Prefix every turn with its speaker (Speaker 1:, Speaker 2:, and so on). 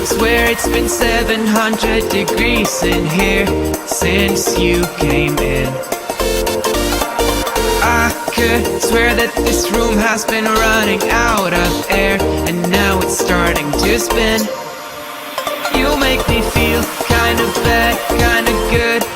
Speaker 1: Swear it's been 700 degrees in here since you came in. I could swear that this room has been running out of air, and now it's starting to spin. You make me feel kinda bad, kinda good.